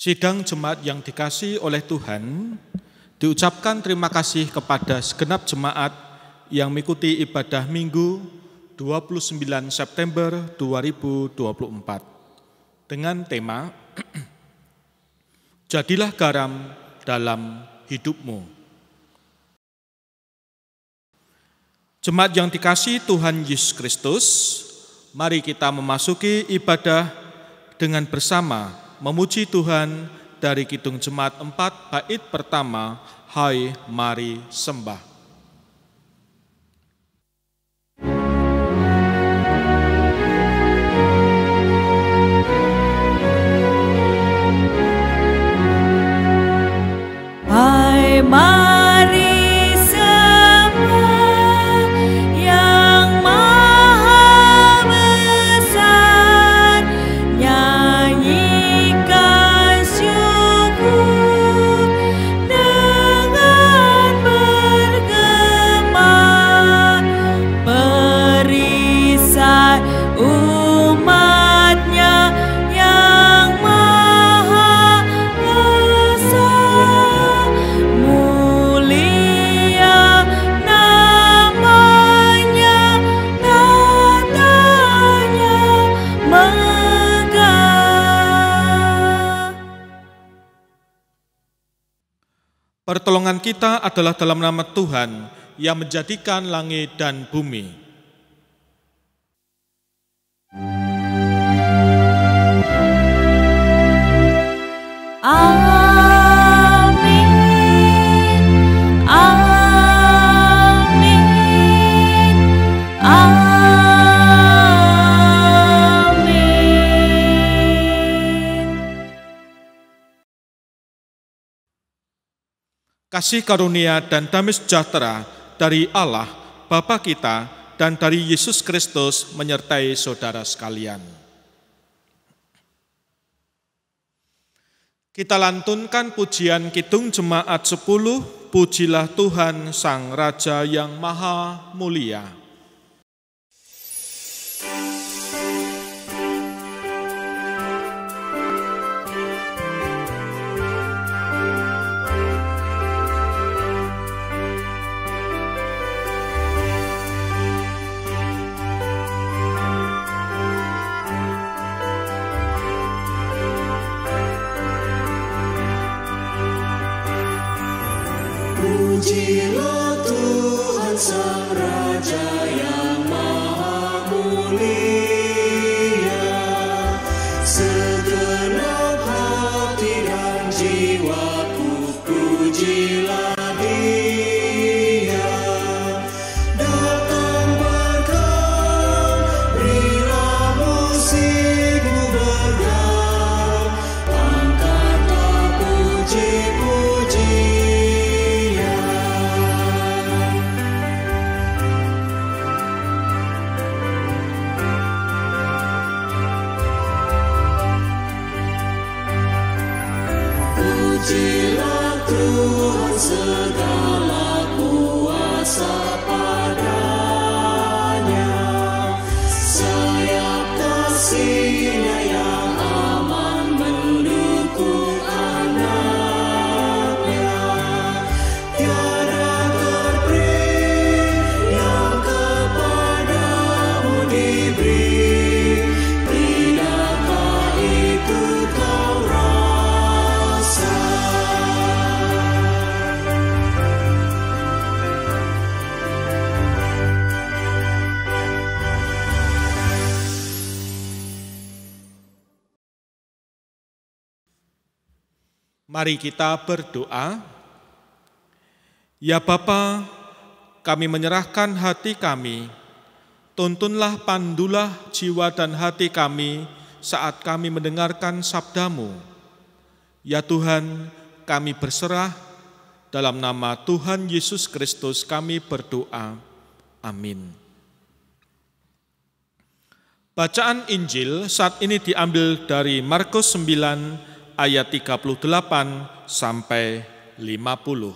Sidang jemaat yang dikasihi oleh Tuhan, diucapkan terima kasih kepada segenap jemaat yang mengikuti ibadah Minggu 29 September 2024 dengan tema Jadilah garam dalam hidupmu. Jemaat yang dikasihi Tuhan Yesus Kristus, mari kita memasuki ibadah dengan bersama memuji Tuhan dari Kidung Jemaat 4 bait pertama, Hai Mari Sembah. Hai mari sembah yang maha besar, nyanyikan syukur dengan bergema, perisai umatnya yang maha esa, mulia namanya, katanya megah. Pertolongan kita adalah dalam nama Tuhan yang menjadikan langit dan bumi. Amin, amin, amin. Kasih karunia dan damai sejahtera dari Allah, Bapa kita, dan dari Yesus Kristus menyertai saudara sekalian. Kita lantunkan pujian Kidung Jemaat 10, Pujilah Tuhan Sang Raja yang Maha Mulia. Pujilah Tuhan Sang Raja yang Maha Mulia, segenap hati dan jiwaku pujilah Dia. Datang berkah, berilah musikmu bergaul, angkatlah puji-puji. Pujilah Tuhan segala kuasa padanya, sayap kasih-Nya yang aman mendukung anak-Nya. Tiada terperi yang kepadamu diberi, tidakkah itu kau rasa? Mari kita berdoa. Ya Bapa, kami menyerahkan hati kami, tuntunlah, pandulah jiwa dan hati kami saat kami mendengarkan sabda-Mu. Ya Tuhan, kami berserah, dalam nama Tuhan Yesus Kristus kami berdoa. Amin. Bacaan Injil saat ini diambil dari Markus 9 ayat 38 sampai 50.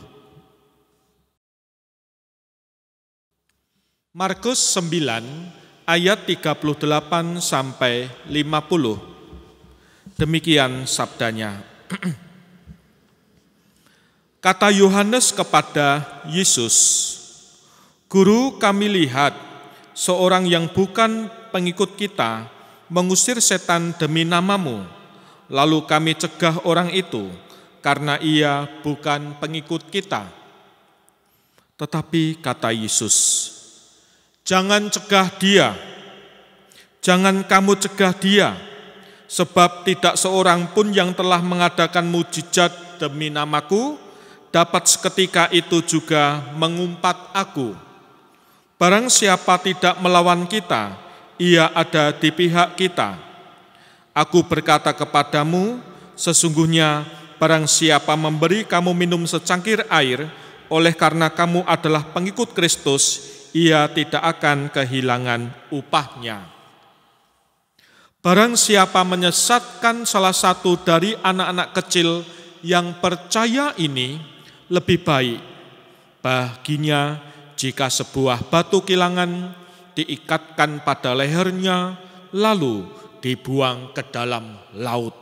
Markus 9 ayat 38 sampai 50. Demikian sabdanya. Kata Yohanes kepada Yesus, "Guru, kami lihat seorang yang bukan pengikut kita mengusir setan demi namamu. Lalu kami cegah orang itu karena ia bukan pengikut kita." Tetapi kata Yesus, "Jangan cegah dia, jangan kamu cegah dia, sebab tidak seorang pun yang telah mengadakan mujizat demi namaku dapat seketika itu juga mengumpat aku. Barang siapa tidak melawan kita, ia ada di pihak kita. Aku berkata kepadamu, sesungguhnya barang siapa memberi kamu minum secangkir air, oleh karena kamu adalah pengikut Kristus, ia tidak akan kehilangan upahnya. Barang siapa menyesatkan salah satu dari anak-anak kecil yang percaya ini, lebih baik baginya jika sebuah batu kilangan diikatkan pada lehernya, lalu dibuang ke dalam laut.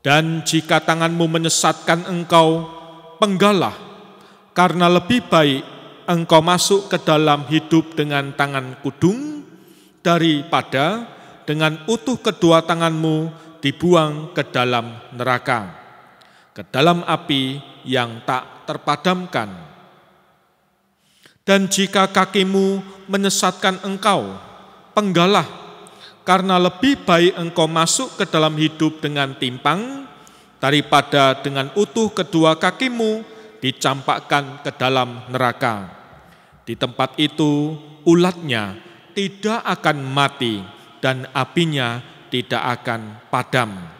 Dan jika tanganmu menyesatkan engkau, penggalah, karena lebih baik engkau masuk ke dalam hidup dengan tangan kudung, daripada dengan utuh kedua tanganmu dibuang ke dalam neraka, ke dalam api yang tak terpadamkan. Dan jika kakimu menyesatkan engkau, penggalah, karena lebih baik engkau masuk ke dalam hidup dengan timpang, daripada dengan utuh kedua kakimu dicampakkan ke dalam neraka. Di tempat itu ulatnya tidak akan mati dan apinya tidak akan padam.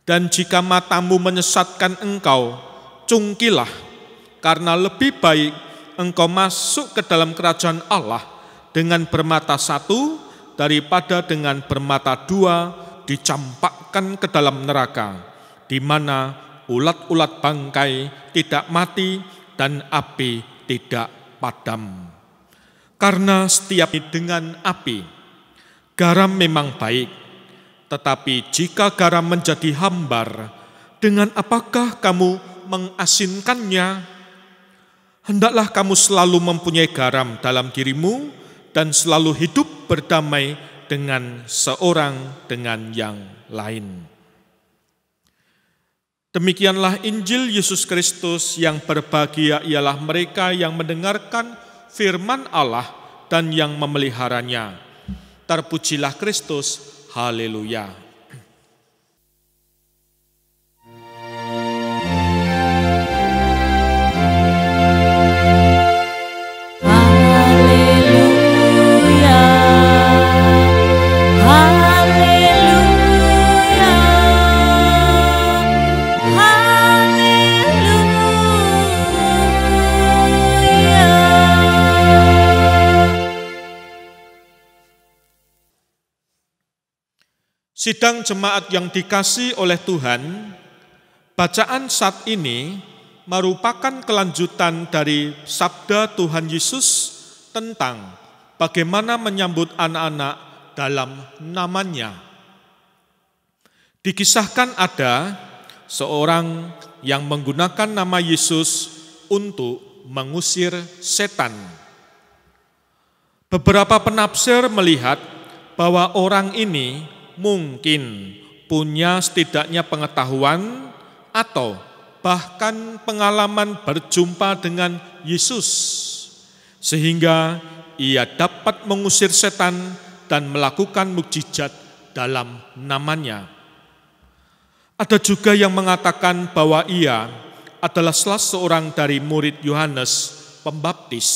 Dan jika matamu menyesatkan engkau, cungkilah, karena lebih baik engkau masuk ke dalam kerajaan Allah dengan bermata satu, daripada dengan bermata dua dicampakkan ke dalam neraka, di mana ulat-ulat bangkai tidak mati dan api tidak padam. Karena setiap dengan api, garam memang baik, tetapi jika garam menjadi hambar, dengan apakah kamu mengasinkannya? Hendaklah kamu selalu mempunyai garam dalam dirimu dan selalu hidup berdamai dengan seorang dengan yang lain. Demikianlah Injil Yesus Kristus. Yang berbahagia ialah mereka yang mendengarkan firman Allah dan yang memeliharanya. Terpujilah Kristus. Haleluya. Haleluya. Haleluya. Haleluya. Sidang jemaat yang dikasihi oleh Tuhan, bacaan saat ini merupakan kelanjutan dari sabda Tuhan Yesus tentang bagaimana menyambut anak-anak dalam namanya. Dikisahkan ada seorang yang menggunakan nama Yesus untuk mengusir setan. Beberapa penafsir melihat bahwa orang ini mungkin punya setidaknya pengetahuan atau bahkan pengalaman berjumpa dengan Yesus, sehingga ia dapat mengusir setan dan melakukan mukjizat dalam namanya. Ada juga yang mengatakan bahwa ia adalah salah seorang dari murid Yohanes Pembaptis.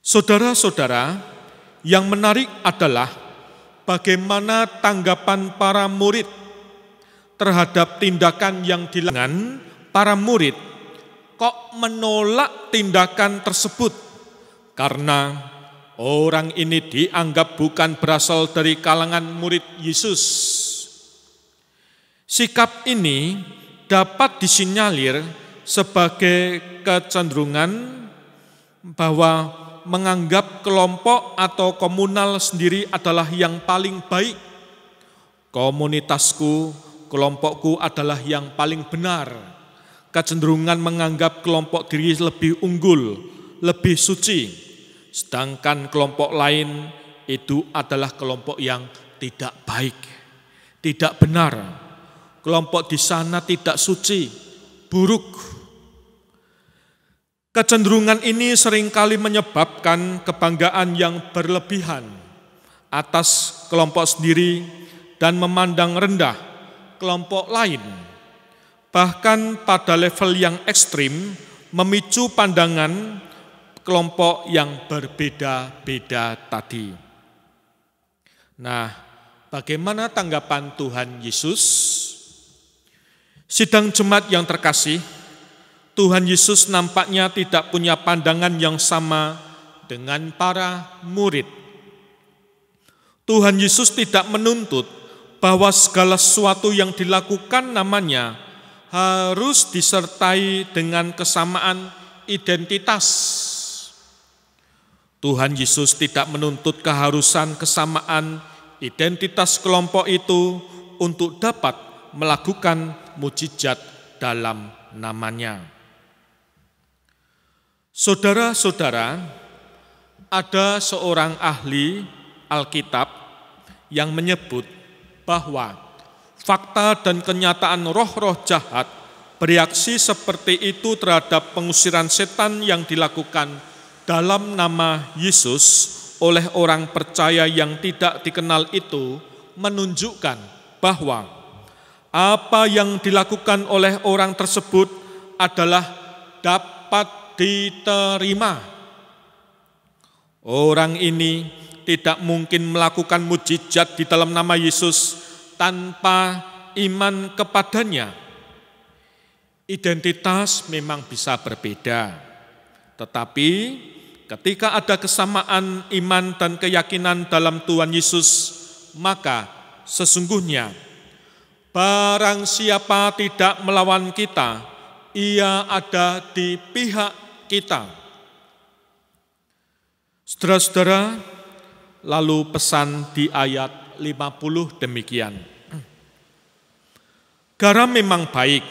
Saudara-saudara, yang menarik adalah bagaimana tanggapan para murid terhadap tindakan yang dilakukan para murid. Kok menolak tindakan tersebut? Karena orang ini dianggap bukan berasal dari kalangan murid Yesus. Sikap ini dapat disinyalir sebagai kecenderungan bahwa menganggap kelompok atau komunal sendiri adalah yang paling baik. Komunitasku kelompokku adalah yang paling benar. Kecenderungan menganggap kelompok diri lebih unggul, lebih suci. Sedangkan kelompok lain itu adalah kelompok yang tidak baik, tidak benar. Kelompok di sana tidak suci, buruk. Kecenderungan ini seringkali menyebabkan kebanggaan yang berlebihan atas kelompok sendiri dan memandang rendah kelompok lain. Bahkan pada level yang ekstrim memicu pandangan kelompok yang berbeda-beda tadi. Nah, bagaimana tanggapan Tuhan Yesus? Sidang jemaat yang terkasih, Tuhan Yesus nampaknya tidak punya pandangan yang sama dengan para murid. Tuhan Yesus tidak menuntut bahwa segala sesuatu yang dilakukan namanya harus disertai dengan kesamaan identitas. Tuhan Yesus tidak menuntut keharusan kesamaan identitas kelompok itu untuk dapat melakukan mukjizat dalam namanya. Saudara-saudara, ada seorang ahli Alkitab yang menyebut bahwa fakta dan kenyataan roh-roh jahat bereaksi seperti itu terhadap pengusiran setan yang dilakukan dalam nama Yesus oleh orang percaya yang tidak dikenal itu menunjukkan bahwa apa yang dilakukan oleh orang tersebut adalah dapat diterima. Orang ini tidak mungkin melakukan mukjizat di dalam nama Yesus tanpa iman kepadanya. Identitas memang bisa berbeda, tetapi ketika ada kesamaan iman dan keyakinan dalam Tuhan Yesus, maka sesungguhnya barang siapa tidak melawan kita, ia ada di pihak kita. Saudara-saudara, lalu pesan di ayat 50 demikian. Garam memang baik,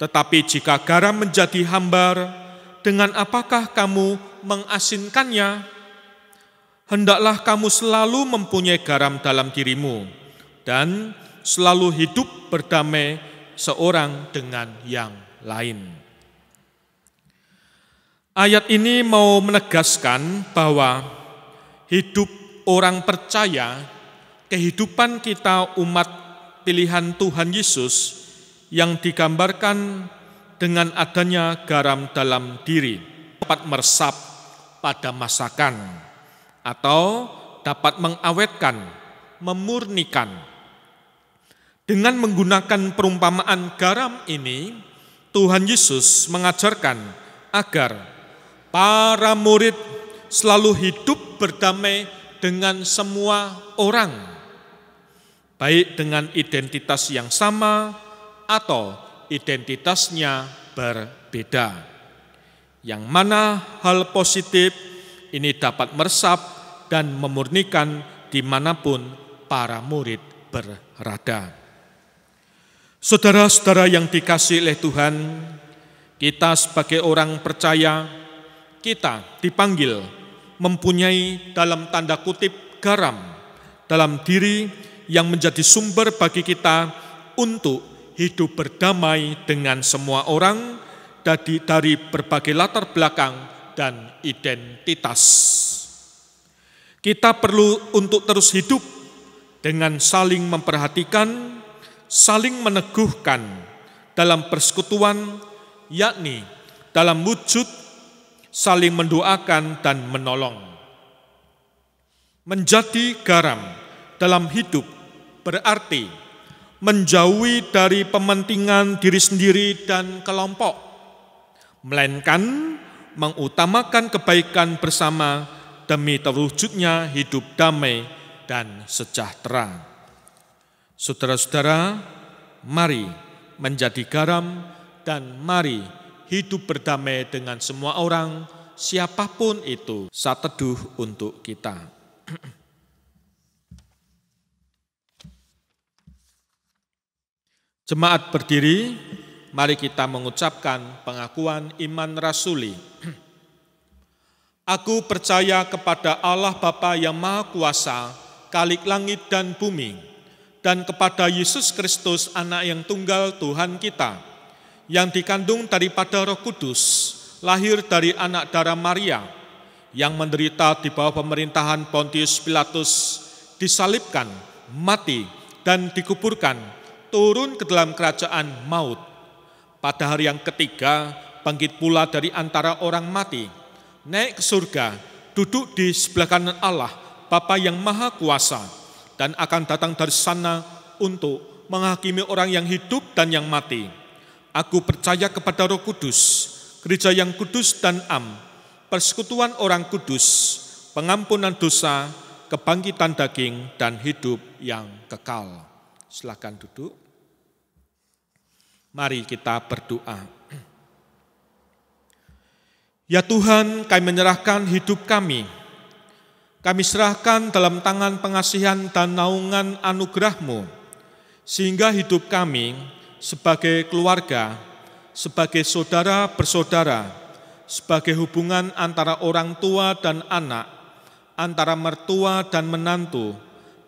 tetapi jika garam menjadi hambar, dengan apakah kamu mengasinkannya? Hendaklah kamu selalu mempunyai garam dalam dirimu, dan selalu hidup berdamai seorang dengan yang lain. Ayat ini mau menegaskan bahwa hidup orang percaya, kehidupan kita umat pilihan Tuhan Yesus yang digambarkan dengan adanya garam dalam diri, dapat meresap pada masakan atau dapat mengawetkan, memurnikan. Dengan menggunakan perumpamaan garam ini, Tuhan Yesus mengajarkan agar para murid selalu hidup berdamai dengan semua orang, baik dengan identitas yang sama atau identitasnya berbeda. Yang mana hal positif ini dapat meresap dan memurnikan dimanapun para murid berada. Saudara-saudara yang dikasihi oleh Tuhan, kita sebagai orang percaya, kita dipanggil mempunyai dalam tanda kutip garam dalam diri yang menjadi sumber bagi kita untuk hidup berdamai dengan semua orang dari berbagai latar belakang dan identitas. Kita perlu untuk terus hidup dengan saling memperhatikan, saling meneguhkan dalam persekutuan, yakni dalam wujud saling mendoakan dan menolong. Menjadi garam dalam hidup berarti menjauhi dari pementingan diri sendiri dan kelompok, melainkan mengutamakan kebaikan bersama demi terwujudnya hidup damai dan sejahtera. Saudara-saudara, mari menjadi garam dan mari hidup berdamai dengan semua orang, siapapun itu. Saat teduh untuk kita. Jemaat berdiri, mari kita mengucapkan pengakuan iman rasuli. Aku percaya kepada Allah Bapa yang Maha Kuasa, Khalik langit dan bumi, dan kepada Yesus Kristus, Anak yang tunggal Tuhan kita, yang dikandung daripada Roh Kudus, lahir dari anak darah Maria, yang menderita di bawah pemerintahan Pontius Pilatus, disalibkan, mati, dan dikuburkan, turun ke dalam kerajaan maut. Pada hari yang ketiga, bangkit pula dari antara orang mati, naik ke surga, duduk di sebelah kanan Allah, Bapa yang Maha Kuasa, dan akan datang dari sana untuk menghakimi orang yang hidup dan yang mati. Aku percaya kepada Roh Kudus, gereja yang kudus dan am, persekutuan orang kudus, pengampunan dosa, kebangkitan daging, dan hidup yang kekal. Silakan duduk. Mari kita berdoa. Ya Tuhan, kami menyerahkan hidup kami. Kami serahkan dalam tangan pengasihan dan naungan anugerah-Mu, sehingga hidup kami sebagai keluarga, sebagai saudara bersaudara, sebagai hubungan antara orang tua dan anak, antara mertua dan menantu,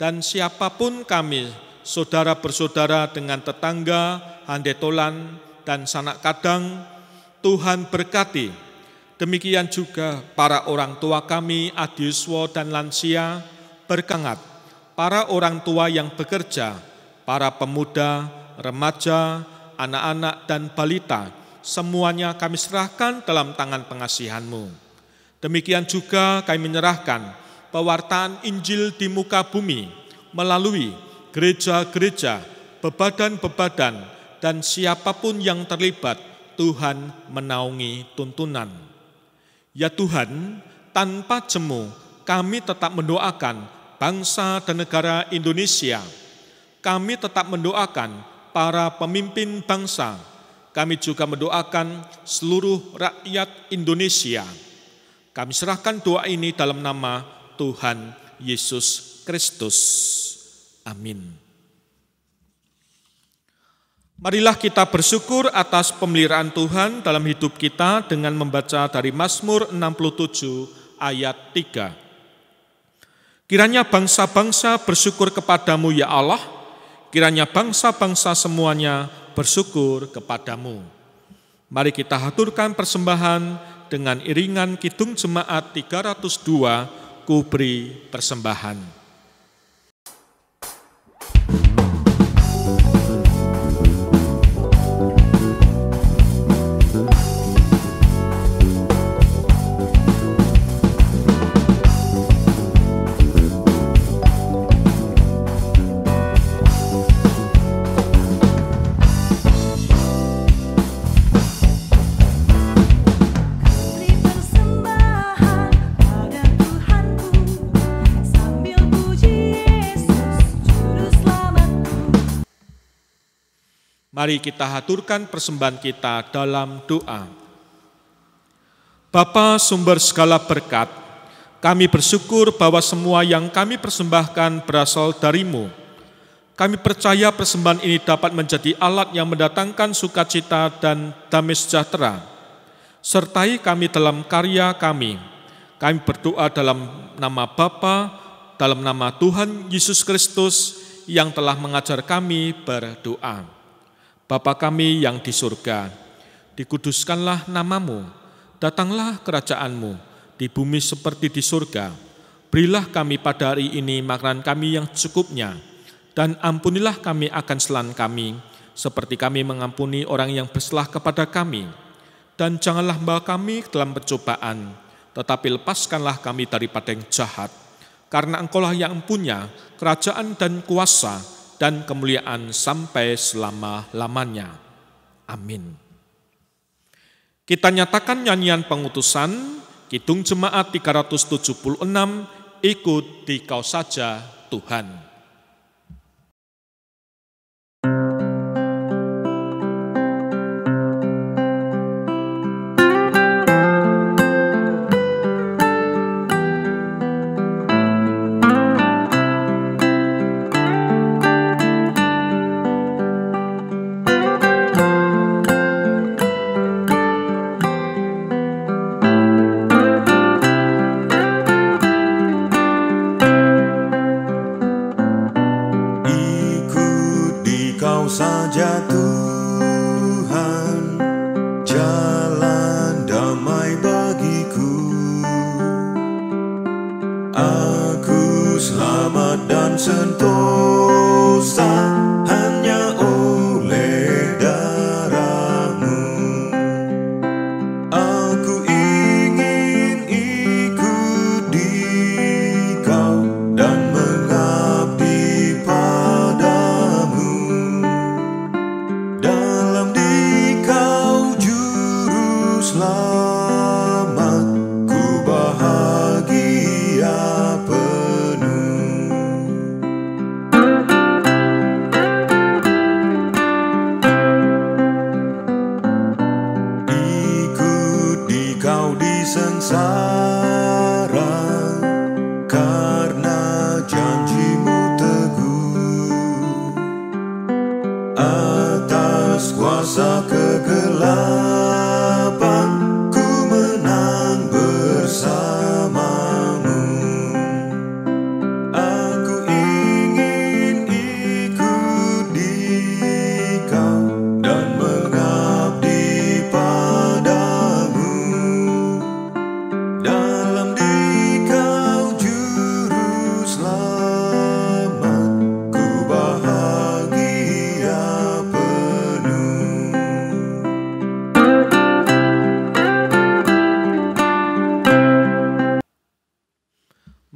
dan siapapun kami, saudara bersaudara dengan tetangga, handetolan, dan sanak kadang, Tuhan berkati. Demikian juga para orang tua kami, adiuswa dan lansia, berkangat, para orang tua yang bekerja, para pemuda, remaja, anak-anak, dan balita, semuanya kami serahkan dalam tangan pengasihan-Mu. Demikian juga kami menyerahkan pewartaan Injil di muka bumi melalui gereja-gereja, bebadan-bebadan, dan siapapun yang terlibat, Tuhan menaungi tuntunan. Ya Tuhan, tanpa jemu kami tetap mendoakan bangsa dan negara Indonesia. Kami tetap mendoakan para pemimpin bangsa. Kami juga mendoakan seluruh rakyat Indonesia. Kami serahkan doa ini dalam nama Tuhan Yesus Kristus. Amin. Marilah kita bersyukur atas pemeliharaan Tuhan dalam hidup kita dengan membaca dari Mazmur 67 ayat 3. Kiranya bangsa-bangsa bersyukur kepadamu ya Allah, kiranya bangsa-bangsa semuanya bersyukur kepadamu. Mari kita haturkan persembahan dengan iringan Kidung Jemaat 302, Ku beri persembahan. Mari kita haturkan persembahan kita dalam doa. Bapa sumber segala berkat, kami bersyukur bahwa semua yang kami persembahkan berasal dari-Mu. Kami percaya persembahan ini dapat menjadi alat yang mendatangkan sukacita dan damai sejahtera. Sertai kami dalam karya kami. Kami berdoa dalam nama Bapa, dalam nama Tuhan Yesus Kristus yang telah mengajar kami berdoa. Bapa kami yang di surga, dikuduskanlah nama-Mu, datanglah kerajaan-Mu, di bumi seperti di surga. Berilah kami pada hari ini makanan kami yang cukupnya, dan ampunilah kami akan kesalahan kami, seperti kami mengampuni orang yang bersalah kepada kami. Dan janganlah membawa kami dalam percobaan, tetapi lepaskanlah kami daripada yang jahat. Karena Engkau-lah yang punya kerajaan dan kuasa, dan kemuliaan sampai selama-lamanya. Amin. Kita nyatakan nyanyian pengutusan, Kidung Jemaat 376, Ikut di Kau saja Tuhan. damai bagiku. Aku selamat dan sentosa hanya oleh darah-Mu. Aku ingin ikut Dikau dan mengabdi padamu. Dalam Dikau Juru Selamat, ku bahagia penuh. Ikut Dikau di sengsara, karena janji-Mu teguh. Atas kuasa kegelapan, ku menang bersama-Mu. Aku ingin ikut Dikau dan mengabdi padamu. Dalam Dikau Juru Selamat, ku bahagia penuh.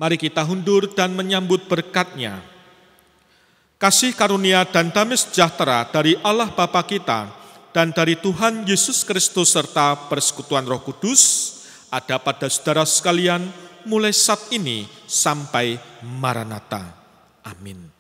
Mari kita hundur dan menyambut berkat-Nya. Kasih karunia dan damai sejahtera dari Allah Bapa kita dan dari Tuhan Yesus Kristus serta persekutuan Roh Kudus ada pada saudara sekalian mulai saat ini sampai Maranatha. Amin.